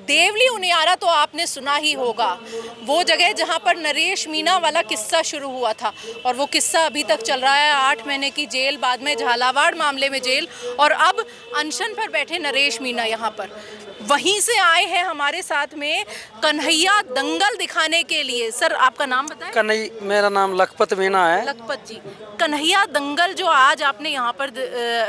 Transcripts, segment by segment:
देवली उनियारा तो आपने सुना ही होगा, वो जगह जहां पर नरेश मीणा वाला किस्सा शुरू हुआ था और वो किस्सा अभी तक चल रहा है। 8 महीने की जेल, बाद में झालावाड़ मामले में जेल, और अब अनशन पर बैठे नरेश मीणा यहाँ पर। वहीं से आए हैं हमारे साथ में कन्हैया दंगल दिखाने के लिए। सर, आपका नाम बताएं। मेरा नाम लखपत मीणा है। लखपत जी, कन्हैया दंगल जो आज आपने यहाँ पर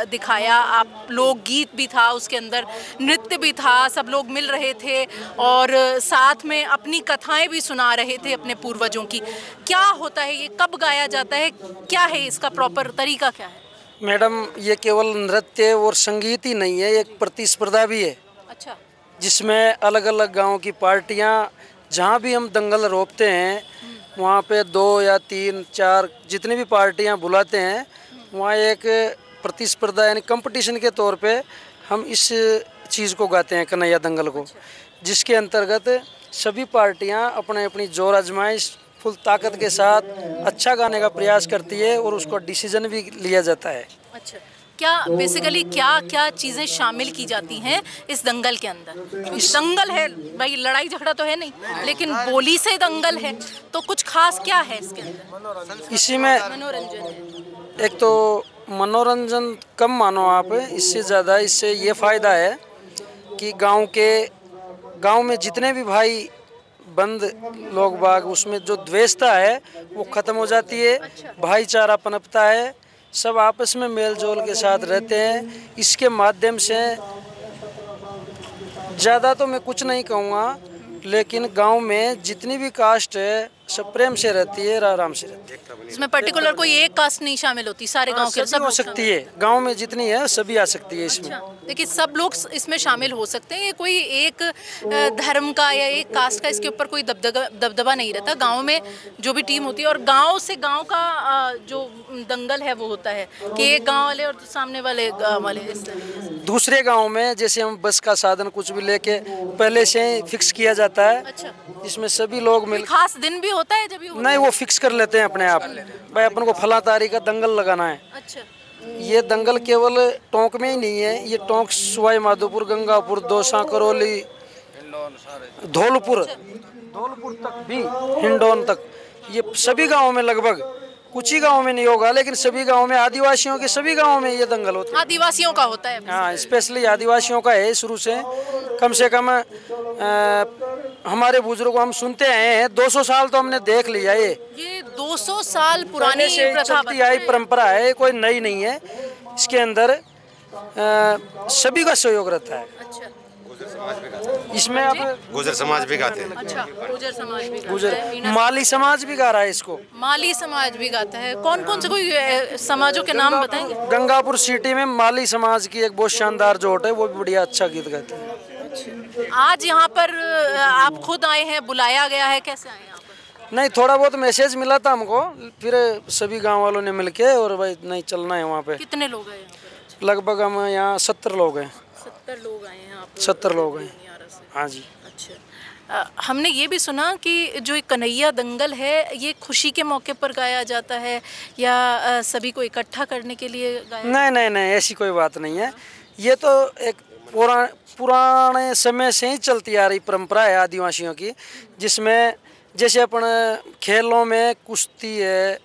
दिखाया, आप लोकगीत भी था, उसके अंदर नृत्य भी था, सब लोग मिल रहे थे और साथ में अपनी कथाएं भी सुना रहे थे अपने पूर्वजों की। क्या होता है ये, कब गाया जाता है, क्या है इसका प्रॉपर तरीका, क्या है? मैडम, ये केवल नृत्य और संगीत ही नहीं है, एक प्रतिस्पर्धा भी है। अच्छा। जिसमें अलग अलग गांव की पार्टियां, जहां भी हम दंगल रोकते हैं वहां पे 2 या 3, 4 जितनी भी पार्टियां बुलाते हैं, वहां एक प्रतिस्पर्धा यानी कंपटीशन के तौर पे हम इस चीज़ को गाते हैं, कन्हैया दंगल को। जिसके अंतर्गत सभी पार्टियां अपने अपनी जोर आजमाइश फुल ताकत के साथ अच्छा गाने का प्रयास करती है और उसको डिसीजन भी लिया जाता है। अच्छा, क्या बेसिकली क्या चीज़ें शामिल की जाती हैं इस दंगल के अंदर? इस दंगल है भाई, लड़ाई झगड़ा तो है नहीं, लेकिन बोली से दंगल है, तो कुछ खास क्या है इसके अंदर? इसी में मनोरंजन है। एक तो मनोरंजन कम मानो आप, इससे ज़्यादा इससे ये फ़ायदा है कि गांव में जितने भी भाई बंद लोग बाग, उसमें जो द्वेषता है वो ख़त्म हो जाती है। अच्छा। भाईचारा पनपता है, सब आपस में मेल जोल के साथ रहते हैं। इसके माध्यम से ज़्यादा तो मैं कुछ नहीं कहूँगा, लेकिन गांव में जितनी भी कास्ट है सब प्रेम से रहती है, आराम से रहती है। इसमें पर्टिकुलर कोई एक कास्ट नहीं शामिल होती, सारे गांव के सब हो सकती है। गांव में जितनी है सभी आ सकती है इसमें। अच्छा, देखिए सब लोग इसमें शामिल हो सकते हैं। ये कोई एक धर्म का या एक कास्ट का इसके ऊपर कोई दबदबा नहीं रहता। गांव में जो भी टीम होती है, और गांव से गांव का जो दंगल है वो होता है कि एक गांव वाले और सामने वाले गांव वाले दूसरे गांव में, जैसे हम बस का साधन कुछ भी लेके पहले से फिक्स किया जाता है। अच्छा। इसमें सभी लोग मिल, खास दिन भी होता है जब भी नहीं, वो फिक्स कर लेते हैं अपने आप, भाई अपन को फला तारीख का दंगल लगाना है। अच्छा। ये दंगल केवल टोंक में ही नहीं है, ये टोंक, सवाई माधोपुर, गंगापुर, दौसा, करौली, धौलपुर तक भी, हिंडौन तक, ये सभी गाँव में लगभग, कुछ ही गाँव में नहीं होगा लेकिन सभी गाँव में, आदिवासियों के सभी गाँव में ये दंगल होता है। आदिवासियों का होता है? हाँ, स्पेशली आदिवासियों का है शुरू से। कम से कम हमारे बुजुर्गों, हम सुनते आए हैं, 200 साल तो हमने देख लिया। ये 200 साल पुरानी चलती आई परंपरा है, कोई नई नहीं है। इसके अंदर सभी का सहयोग रहता है। अच्छा। इसमें अब गुजर समाज भी गाते हैं। अच्छा, गुजर समाज भी गाता है। माली समाज भी गा रहा है इसको। माली समाज भी गाता है। कौन कौन से कोई समाजों के नाम बताएंगे? गंगापुर सिटी में माली समाज की एक बहुत शानदार जोट है, वो भी बढ़िया अच्छा गीत गाते हैं। आज यहाँ पर आप खुद आए हैं, बुलाया गया है, कैसे आए यहाँ पर? नहीं, थोड़ा बहुत मैसेज मिला था हमको, फिर सभी गांव वालों ने मिलके, और भाई नहीं चलना है वहाँ पे। कितने लोग आए? लगभग हम यहाँ 70 लोग हैं। 70 लोग आए हैं यहाँ पर? 70 लोग हैं, हाँ जी। अच्छा, हमने ये भी सुना कि जो कन्हैया दंगल है ये खुशी के मौके पर गाया जाता है या सभी को इकट्ठा करने के लिए गाया? नहीं, ऐसी कोई बात नहीं है। ये तो एक पुराने समय से ही चलती आ रही परंपरा है आदिवासियों की, जिसमें जैसे अपन खेलों में कुश्ती है,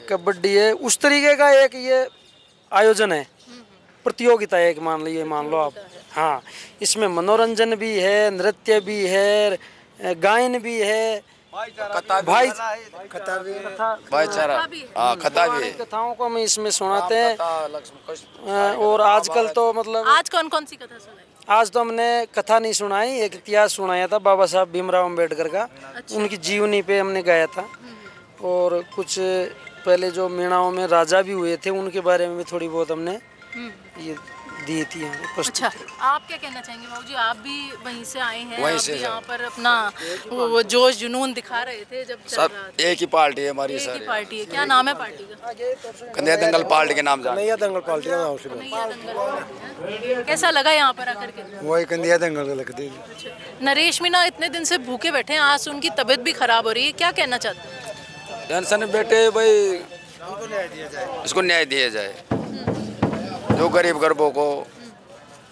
कबड्डी है, उस तरीके का एक ये आयोजन है, प्रतियोगिता है एक, मान लो आप। हाँ, इसमें मनोरंजन भी है, नृत्य भी है, गायन भी है, कथाओं को हम इसमें सुनाते हैं। और आजकल तो मतलब, आज कौन कौन सी कथा सुनाई? आज तो हमने कथा नहीं सुनाई, एक इतिहास सुनाया था बाबा साहब भीमराव अम्बेडकर का। अच्छा। उनकी जीवनी पे हमने गाया था। और कुछ पहले जो मीणाओं में राजा भी हुए थे उनके बारे में भी थोड़ी बहुत हमने ये दी थी। अच्छा, आप क्या कहना चाहेंगे बाबू जी? आप भी वहीं से आए हैं, आप भी यहाँ पर अपना वो जोश जुनून दिखा रहे थे जब चल रहा था। एक ही पार्टी है हमारी, एक ही पार्टी है। क्या नाम है पार्टी का? कन्हैया दंगल पार्टी के नाम। कन्हैया दंगल पार्टी का नाम से। कैसा लगा यहाँ पर आकर के? वही कन्हैया दंगल लगती है। अच्छा, नरेश मीणा इतने दिन से भूखे बैठे हैं, आज उनकी तबीयत भी खराब हो रही है, क्या कहना चाहते हैं? टेंशन बैठे भाई, इसको न्याय दिया जाए, जो गरीब गरबों को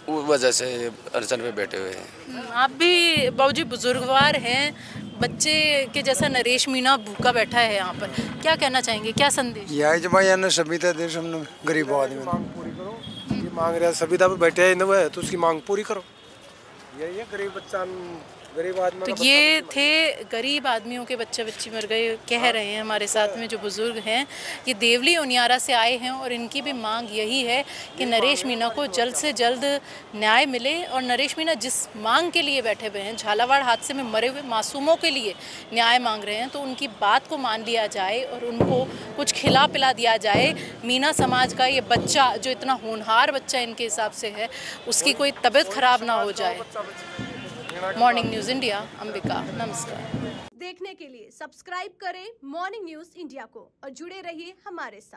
उस वजह से अड़चन पे बैठे हुए हैं। आप भी बाबूजी बुजुर्गवार हैं, बच्चे के जैसा नरेश मीणा भूखा बैठा है यहाँ पर, क्या कहना चाहेंगे, क्या संदेश? यही जो भाई अन्य सभ्यता देश हमने गरीब आदमी मांग पूरी करो, ये मांग रहा सविता पे बैठे हैं न तो उसकी मांग पूरी करो, यही है गरीब बच्चा, गरीब आदमी। तो ये थे गरीब आदमियों के बच्चे बच्ची मर गए कह रहे हैं हमारे साथ में जो बुजुर्ग हैं, ये देवली उनियारा से आए हैं और इनकी भी मांग यही है कि नरेश मीणा को जल्द से जल्द न्याय मिले। और नरेश मीणा जिस मांग के लिए बैठे हुए हैं, झालावाड़ हादसे में मरे हुए मासूमों के लिए न्याय मांग रहे हैं, तो उनकी बात को मान लिया जाए और उनको कुछ खिला पिला दिया जाए। मीणा समाज का ये बच्चा जो इतना होनहार बच्चा इनके हिसाब से है, उसकी कोई तबीयत खराब ना हो जाए। मॉर्निंग न्यूज़ इंडिया, अंबिका, नमस्कार। देखने के लिए सब्सक्राइब करें मॉर्निंग न्यूज़ इंडिया को और जुड़े रहिए हमारे साथ।